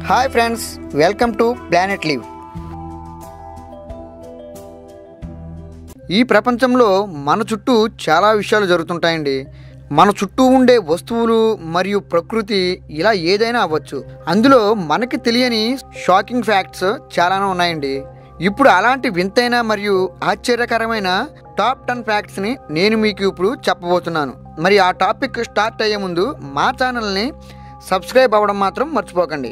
Hi friends, welcome to planet live. ఈ ప్రపంచంలో మన చుట్టూ చాలా విషయాలు జరుగుతుంటాయండి. మన చుట్టూ ఉండే వస్తువులు మరియు ప్రకృతి ఇలా ఏదైనా అవ్వచ్చు. అందులో మనకి తెలియని షాకింగ్ ఫ్యాక్ట్స్ చాలానే ఉన్నాయండి. ఇప్పుడు అలాంటి వింతైన మరియు ఆశ్చర్యకరమైన టాప్ 10 ఫ్యాక్ట్స్ని నేను మీకు ఇప్పుడు చెప్పబోతున్నాను. మరి ఆ టాపిక్ స్టార్ట్ అయ్యే ముందు మా ఛానల్ని సబ్స్క్రైబ్ అవ్వడం మాత్రం మర్చిపోకండి.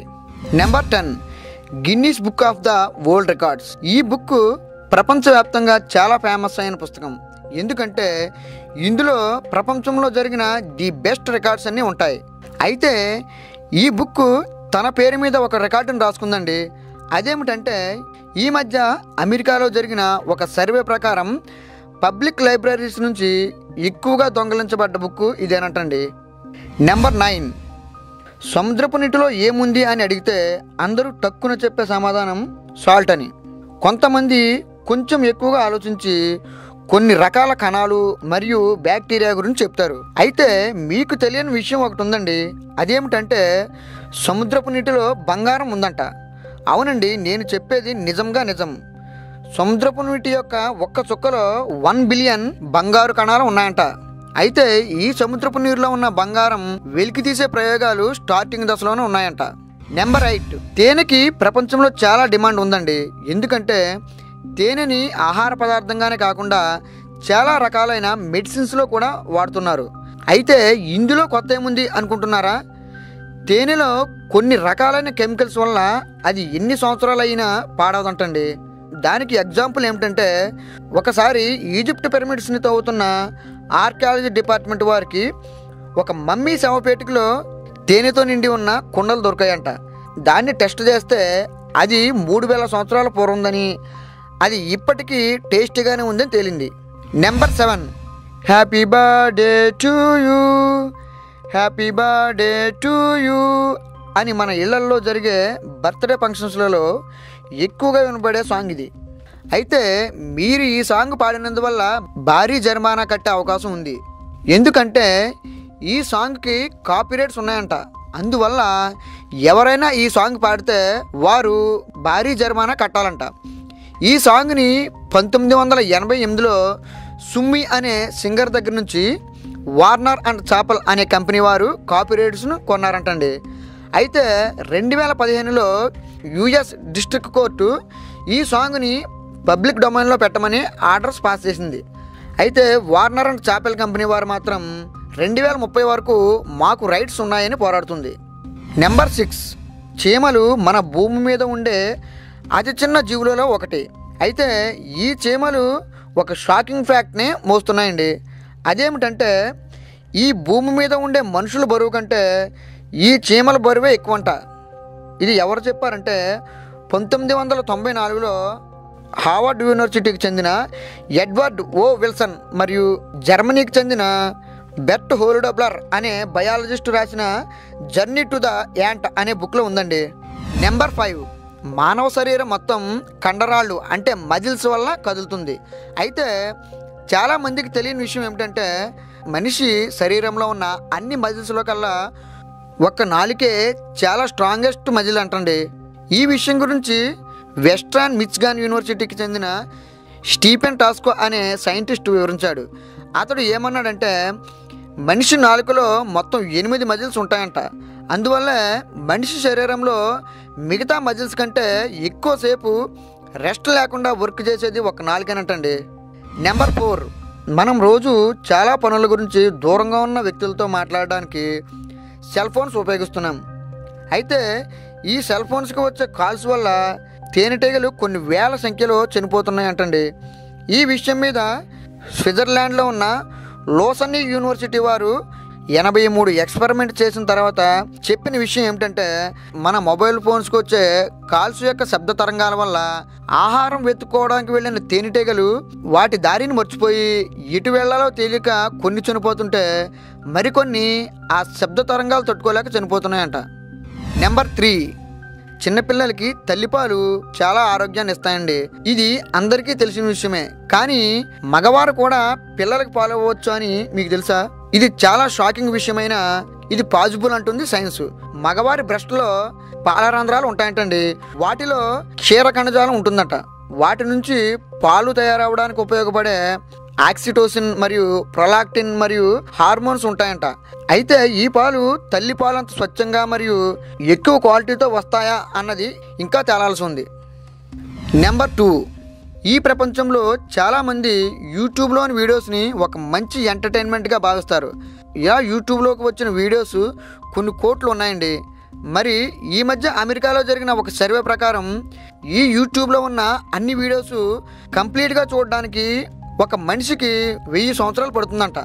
Number 10, Guinness book of the world records. ఈ బుక్ ప్రపంచవ్యాప్తంగా చాలా ఫేమస్ అయిన పుస్తకం. ఎందుకంటే ఇందులో ప్రపంచంలో జరిగిన ది బెస్ట్ రికార్డ్స్ అన్నీ ఉంటాయి. అయితే ఈ బుక్ తన పేరు మీద ఒక రికార్డును రాసుకుందండి. అదేమిటంటే ఈ మధ్య అమెరికాలో జరిగిన ఒక సర్వే ప్రకారం పబ్లిక్ లైబ్రరీస్ నుంచి ఎక్కువగా దొంగలించబడ్డ బుక్ ఇదేనంటండి. నెంబర్ 9, సముద్రపు నీటిలో ఏముంది అని అడిగితే అందరూ టక్కున చెప్పే సమాధానం సాల్ట్ అని. కొంతమంది కొంచెం ఎక్కువగా ఆలోచించి కొన్ని రకాల కణాలు మరియు బ్యాక్టీరియా గురించి చెప్తారు. అయితే మీకు తెలియని విషయం ఒకటి ఉందండి. అదేమిటంటే సముద్రపు నీటిలో బంగారం ఉందంట. అవునండి, నేను చెప్పేది నిజంగా నిజం. సముద్రపు నీటి యొక్క ఒక్క చుక్కలో 1 బిలియన్ బంగారు కణాలు ఉన్నాయంట. అయితే ఈ సముద్రపు నీరులో ఉన్న బంగారం వెలికి తీసే ప్రయోగాలు స్టార్టింగ్ దశలోనే ఉన్నాయంట. నెంబర్ 8, తేనెకి ప్రపంచంలో చాలా డిమాండ్ ఉందండి. ఎందుకంటే తేనెని ఆహార పదార్థంగానే కాకుండా చాలా రకాలైన మెడిసిన్స్లో కూడా వాడుతున్నారు. అయితే ఇందులో కొత్త ఏముంది అనుకుంటున్నారా? తేనెలో కొన్ని రకాలైన కెమికల్స్ వల్ల అది ఎన్ని సంవత్సరాలైనా పాడవదంటండి. దానికి ఎగ్జాంపుల్ ఏమిటంటే ఒకసారి ఈజిప్ట్ పిరమిడ్స్ని తవ్వుతున్న ఆర్కియాలజీ డిపార్ట్మెంట్ వారికి ఒక మమ్మీ శవపేటికలో తేనెతో నిండి ఉన్న కుండలు దొరికాయంట. దాన్ని టెస్ట్ చేస్తే అది 3000 సంవత్సరాల పూర్వందని, అది ఇప్పటికీ టేస్టీగానే ఉందని తేలింది. Number 7, happy birthday to you, happy birthday to you అని మన ఇళ్లల్లో జరిగే బర్త్డే ఫంక్షన్స్లలో ఎక్కువగా వినబడే సాంగ్ ఇది. అయితే మీరు ఈ సాంగ్ పాడినందువల్ల భారీ జరిమానా కట్టే అవకాశం ఉంది. ఎందుకంటే ఈ సాంగ్కి కాపీరైట్స్ ఉన్నాయంట. అందువల్ల ఎవరైనా ఈ సాంగ్ పాడితే వారు భారీ జరిమానా కట్టాలంట. ఈ సాంగ్ని 1988లో సుమ్మి అనే సింగర్ దగ్గర నుంచి వార్నర్ అండ్ చాపల్ అనే కంపెనీ వారు కాపీరైట్స్ను కొన్నారంటండి. అయితే 2015లో యుఎస్ డిస్ట్రిక్ట్ కోర్టు ఈ సాంగ్ని పబ్లిక్ డొమైన్లో పెట్టమని ఆర్డర్స్ పాస్ చేసింది. అయితే వార్నర్ అండ్ చాపెల్ కంపెనీ వారు మాత్రం 2030 వరకు మాకు రైట్స్ ఉన్నాయని పోరాడుతుంది. నెంబర్ 6, చీమలు మన భూమి మీద ఉండే అతి చిన్న జీవులలో ఒకటి. అయితే ఈ చీమలు ఒక షాకింగ్ ఫ్యాక్ట్ని మోస్తున్నాయండి. అదేమిటంటే ఈ భూమి మీద ఉండే మనుషుల బరువు కంటే ఈ చీమల బరువే ఎక్కువంట. ఇది ఎవరు చెప్పారంటే 1994లో హార్వర్డ్ యూనివర్సిటీకి చెందిన ఎడ్వర్డ్ ఓ విల్సన్ మరియు జర్మనీకి చెందిన బెర్ట్ హోల్డబ్లర్ అనే బయాలజిస్ట్ రాసిన జర్నీ టు ద యాంట్ అనే బుక్లో ఉందండి. నెంబర్ 5, మానవ శరీరం మొత్తం కండరాళ్ళు అంటే మజిల్స్ వల్ల కదులుతుంది. అయితే చాలామందికి తెలియని విషయం ఏమిటంటే మనిషి శరీరంలో ఉన్న అన్ని మజిల్స్లో కల్లా ఒక్క నాలుకే చాలా స్ట్రాంగెస్ట్ మజిల్ అంటండి. ఈ విషయం గురించి వెస్ట్రన్ మిచిగాన్ యూనివర్సిటీకి చెందిన స్టీఫెన్ టాస్కో అనే సైంటిస్ట్ వివరించాడు. అతడు ఏమన్నాడంటే మనిషి నాలుకలో మొత్తం 8 మజిల్స్ ఉంటాయంట. అందువల్ల మనిషి శరీరంలో మిగతా మజిల్స్ కంటే ఎక్కువసేపు రెస్ట్ లేకుండా వర్క్ చేసేది ఒక నాలుకనంటండి. నెంబర్ 4, మనం రోజు చాలా పనుల గురించి దూరంగా ఉన్న వ్యక్తులతో మాట్లాడడానికి సెల్ ఫోన్స్ ఉపయోగిస్తున్నాం. అయితే ఈ సెల్ ఫోన్స్కి వచ్చే కాల్స్ వల్ల తేనెటీగలు కొన్ని వేల సంఖ్యలో చనిపోతున్నాయంటండి. ఈ విషయం మీద స్విట్జర్లాండ్లో ఉన్న లోసన్నీ యూనివర్సిటీ వారు 83 ఎక్స్పెరిమెంట్ చేసిన తర్వాత చెప్పిన విషయం ఏమిటంటే మన మొబైల్ ఫోన్స్కి వచ్చే కాల్స్ యొక్క శబ్ద తరంగాల వల్ల ఆహారం వెతుక్కోవడానికి వెళ్ళిన తేనెటీగలు వాటి దారిని మర్చిపోయి ఎటు వెళ్లాలో తెలియక కొన్ని చనిపోతుంటే మరికొన్ని ఆ శబ్ద తరంగాలు తట్టుకోలేక చనిపోతున్నాయంట. నెంబర్ 3, చిన్నపిల్లలకి తల్లిపాలు చాలా ఆరోగ్యాన్ని ఇస్తాయండి. ఇది అందరికీ తెలిసిన విషయమే. కానీ మగవారు కూడా పిల్లలకు పాలు ఇవ్వచ్చు అని మీకు తెలుసా? ఇది చాలా షాకింగ్ విషయమైన ఇది పాజిబుల్ అంటుంది సైన్స్. మగవారి బ్రెస్ట్లో పాలరంధ్రాలు ఉంటాయంటండి. వాటిలో క్షీర కణజాలం ఉంటుందట. వాటి నుంచి పాలు తయారవడానికి ఉపయోగపడే ఆక్సిటోసిన్ మరియు ప్రొలాక్టిన్ మరియు హార్మోన్స్ ఉంటాయంట. అయితే ఈ పాలు తల్లి పాలంత స్వచ్ఛంగా మరియు ఎక్కువ క్వాలిటీతో వస్తాయా అన్నది ఇంకా తేలాల్సి ఉంది. నెంబర్ 2, ఈ ప్రపంచంలో చాలామంది యూట్యూబ్లోని వీడియోస్ని ఒక మంచి ఎంటర్టైన్మెంట్గా భావిస్తారు. ఇలా యూట్యూబ్లోకి వచ్చిన వీడియోస్ కొన్ని కోట్లు ఉన్నాయండి. మరి ఈ మధ్య అమెరికాలో జరిగిన ఒక సర్వే ప్రకారం ఈ యూట్యూబ్లో ఉన్న అన్ని వీడియోస్ కంప్లీట్గా చూడడానికి ఒక మనిషికి 1000 సంవత్సరాలు పడుతుందంట.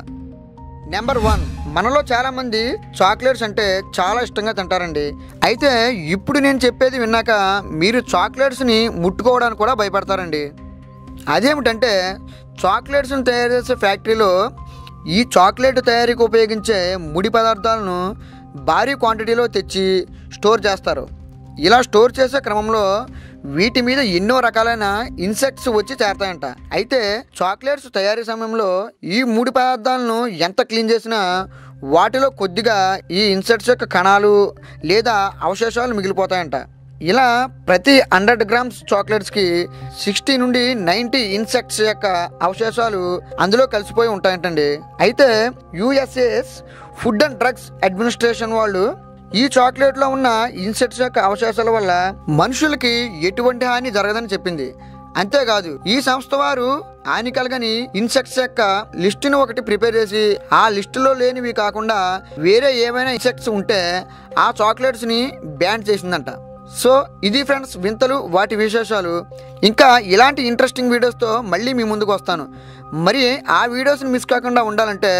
నెంబర్ 1, మనలో చాలామంది చాక్లెట్స్ అంటే చాలా ఇష్టంగా తింటారండి. అయితే ఇప్పుడు నేను చెప్పేది విన్నాక మీరు చాక్లెట్స్ని ముట్టుకోవడానికి కూడా భయపడతారండి. అదేమిటంటే చాక్లెట్స్ని తయారు చేసే ఫ్యాక్టరీలో ఈ చాక్లెట్ తయారీకి ఉపయోగించే ముడి పదార్థాలను భారీ క్వాంటిటీలో తెచ్చి స్టోర్ చేస్తారు. ఇలా స్టోర్ చేసే క్రమంలో వీటి మీద ఎన్నో రకాలైన ఇన్సెక్ట్స్ వచ్చి చేరతాయంట. అయితే చాక్లెట్స్ తయారీ సమయంలో ఈ ముడి పదార్థాలను ఎంత క్లీన్ చేసినా వాటిలో కొద్దిగా ఈ ఇన్సెక్ట్స్ యొక్క కణాలు లేదా అవశేషాలు మిగిలిపోతాయంట. ఇలా ప్రతి 100 గ్రామ్స్ చాక్లెట్స్కి 60 నుండి 90 ఇన్సెక్ట్స్ యొక్క అవశేషాలు అందులో కలిసిపోయి ఉంటాయంటండి. అయితే యుఎస్ఏఎస్ ఫుడ్ అండ్ డ్రగ్స్ అడ్మినిస్ట్రేషన్ వాళ్ళు ఈ చాక్లెట్లో ఉన్న ఇన్సెక్ట్స్ యొక్క అవశేషాల వల్ల మనుషులకి ఎటువంటి హాని జరగదని చెప్పింది. అంతేకాదు ఈ సంస్థ వారు హాని కలగని ఇన్సెక్ట్స్ యొక్క లిస్టును ఒకటి ప్రిపేర్ చేసి ఆ లిస్టులో లేనివి కాకుండా వేరే ఏమైనా ఇన్సెక్ట్స్ ఉంటే ఆ చాక్లెట్స్ని బ్యాన్ చేసిందంట. సో ఇది ఫ్రెండ్స్ వింతలు వాటి విశేషాలు. ఇంకా ఇలాంటి ఇంట్రెస్టింగ్ వీడియోస్తో మళ్ళీ మీ ముందుకు వస్తాను. మరి ఆ వీడియోస్ని మిస్ కాకుండా ఉండాలంటే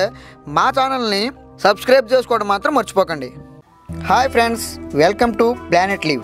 మా ఛానల్ని సబ్స్క్రైబ్ చేసుకోవడం మాత్రం మర్చిపోకండి. Hi friends, welcome to planet live.